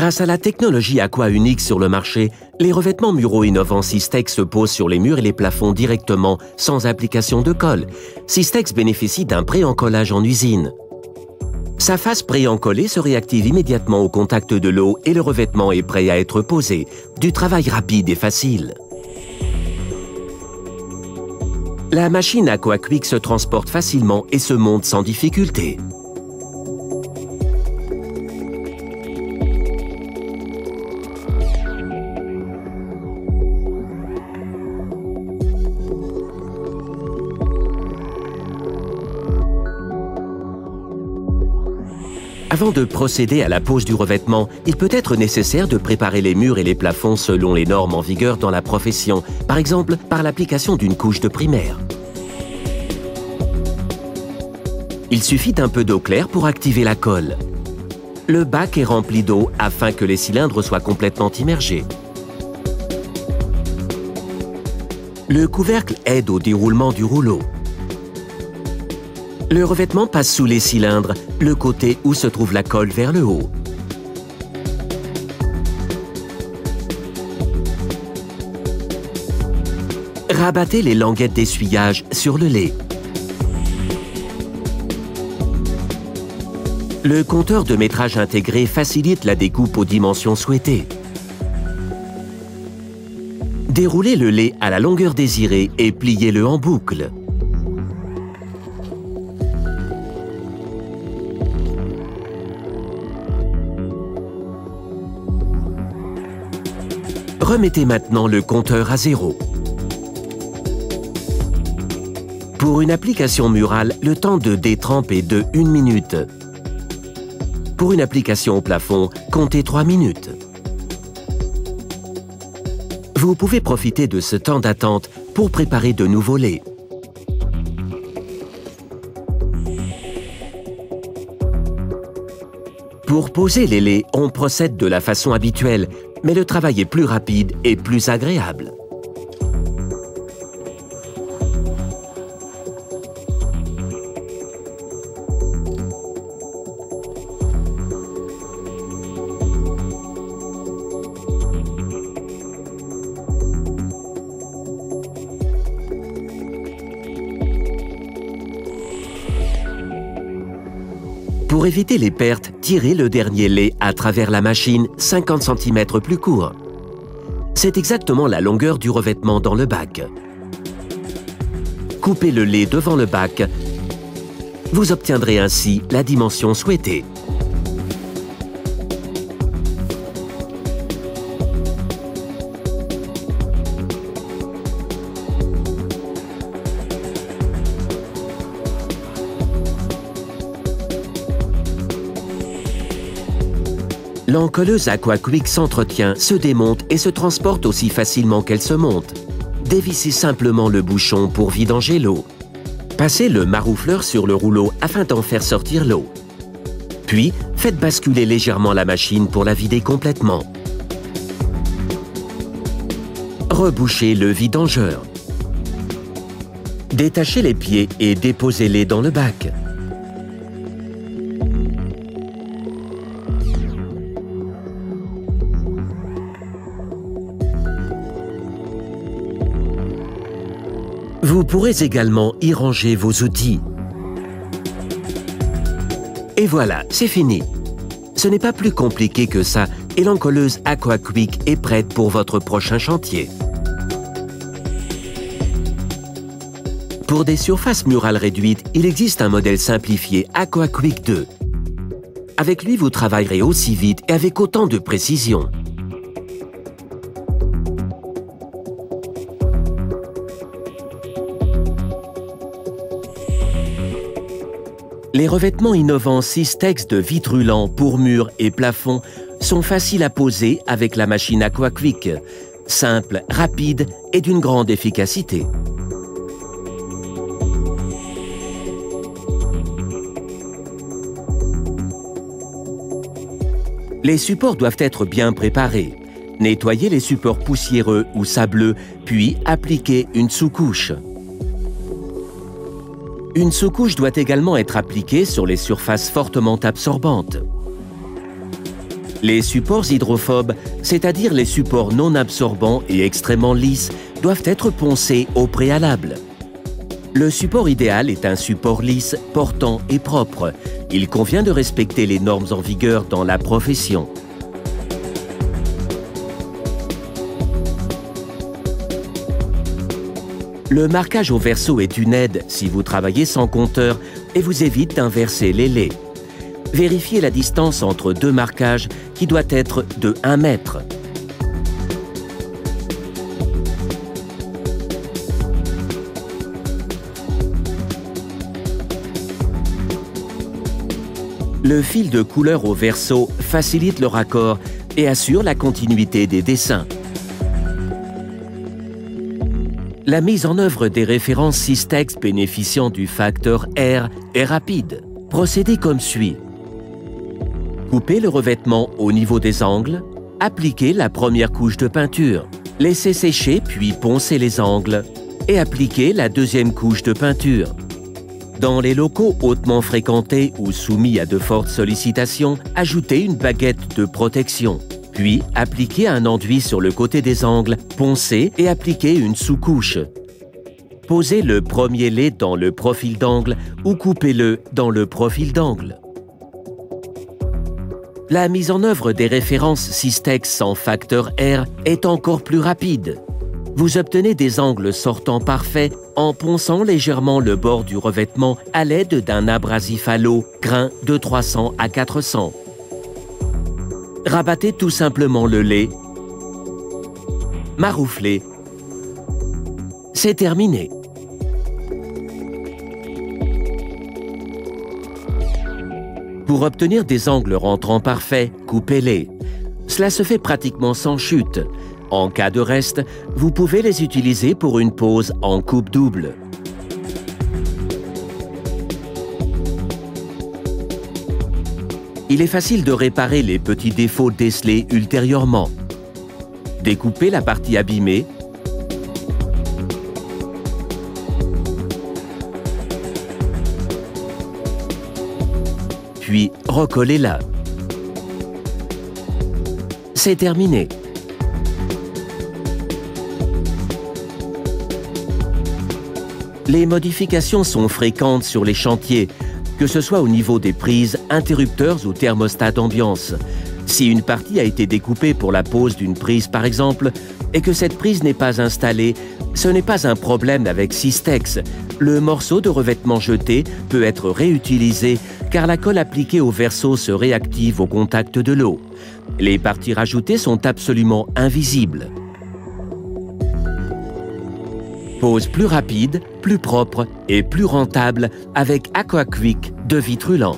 Grâce à la technologie Aqua unique sur le marché, les revêtements muraux innovants Systex se posent sur les murs et les plafonds directement, sans application de colle. Systex bénéficie d'un pré-encollage en usine. Sa face pré-encollée se réactive immédiatement au contact de l'eau et le revêtement est prêt à être posé. Du travail rapide et facile. La machine Aqua Quick se transporte facilement et se monte sans difficulté. Avant de procéder à la pose du revêtement, il peut être nécessaire de préparer les murs et les plafonds selon les normes en vigueur dans la profession, par exemple par l'application d'une couche de primaire. Il suffit d'un peu d'eau claire pour activer la colle. Le bac est rempli d'eau afin que les cylindres soient complètement immergés. Le couvercle aide au déroulement du rouleau. Le revêtement passe sous les cylindres, le côté où se trouve la colle vers le haut. Rabattez les languettes d'essuyage sur le lait. Le compteur de métrage intégré facilite la découpe aux dimensions souhaitées. Déroulez le lait à la longueur désirée et pliez-le en boucle. Remettez maintenant le compteur à 0. Pour une application murale, le temps de détrempe est de 1 minute. Pour une application au plafond, comptez 3 minutes. Vous pouvez profiter de ce temps d'attente pour préparer de nouveaux laits. Pour poser les laits, on procède de la façon habituelle, mais le travail est plus rapide et plus agréable. Pour éviter les pertes, tirez le dernier lait à travers la machine 50 cm plus court. C'est exactement la longueur du revêtement dans le bac. Coupez le lait devant le bac. Vous obtiendrez ainsi la dimension souhaitée. L'encolleuse Aqua Quick s'entretient, se démonte et se transporte aussi facilement qu'elle se monte. Dévissez simplement le bouchon pour vidanger l'eau. Passez le maroufleur sur le rouleau afin d'en faire sortir l'eau. Puis, faites basculer légèrement la machine pour la vider complètement. Rebouchez le vidangeur. Détachez les pieds et déposez-les dans le bac. Vous pourrez également y ranger vos outils. Et voilà, c'est fini. Ce n'est pas plus compliqué que ça et l'encolleuse Aqua Quick est prête pour votre prochain chantier. Pour des surfaces murales réduites, il existe un modèle simplifié Aqua Quick 2. Avec lui, vous travaillerez aussi vite et avec autant de précision. Les revêtements innovants Systex de Vitrulant pour murs et plafonds sont faciles à poser avec la machine Aqua Quick, simple, rapide et d'une grande efficacité. Les supports doivent être bien préparés. Nettoyez les supports poussiéreux ou sableux, puis appliquez une sous-couche. Une sous-couche doit également être appliquée sur les surfaces fortement absorbantes. Les supports hydrophobes, c'est-à-dire les supports non absorbants et extrêmement lisses, doivent être poncés au préalable. Le support idéal est un support lisse, portant et propre. Il convient de respecter les normes en vigueur dans la profession. Le marquage au verso est une aide si vous travaillez sans compteur et vous évite d'inverser les laits. Vérifiez la distance entre deux marquages qui doit être de 1 mètre. Le fil de couleur au verso facilite le raccord et assure la continuité des dessins. La mise en œuvre des références Systex bénéficiant du facteur R est rapide. Procédez comme suit. Coupez le revêtement au niveau des angles. Appliquez la première couche de peinture. Laissez sécher puis poncez les angles. Et appliquez la deuxième couche de peinture. Dans les locaux hautement fréquentés ou soumis à de fortes sollicitations, ajoutez une baguette de protection. Puis, appliquez un enduit sur le côté des angles, poncez et appliquez une sous-couche. Posez le premier lait dans le profil d'angle ou coupez-le dans le profil d'angle. La mise en œuvre des références Systex en facteur R est encore plus rapide. Vous obtenez des angles sortants parfaits en ponçant légèrement le bord du revêtement à l'aide d'un abrasif à l'eau, grain de 300 à 400. Rabattez tout simplement le lait. Marouflez. C'est terminé. Pour obtenir des angles rentrants parfaits, coupez-les. Cela se fait pratiquement sans chute. En cas de reste, vous pouvez les utiliser pour une pose en coupe double. Il est facile de réparer les petits défauts décelés ultérieurement. Découpez la partie abîmée. Puis recollez-la. C'est terminé. Les modifications sont fréquentes sur les chantiers, que ce soit au niveau des prises, interrupteurs ou thermostats d'ambiance. Si une partie a été découpée pour la pose d'une prise par exemple, et que cette prise n'est pas installée, ce n'est pas un problème avec Systex. Le morceau de revêtement jeté peut être réutilisé car la colle appliquée au verso se réactive au contact de l'eau. Les parties rajoutées sont absolument invisibles. Pose plus rapide, plus propre et plus rentable avec AquaQuick de Vitrulant.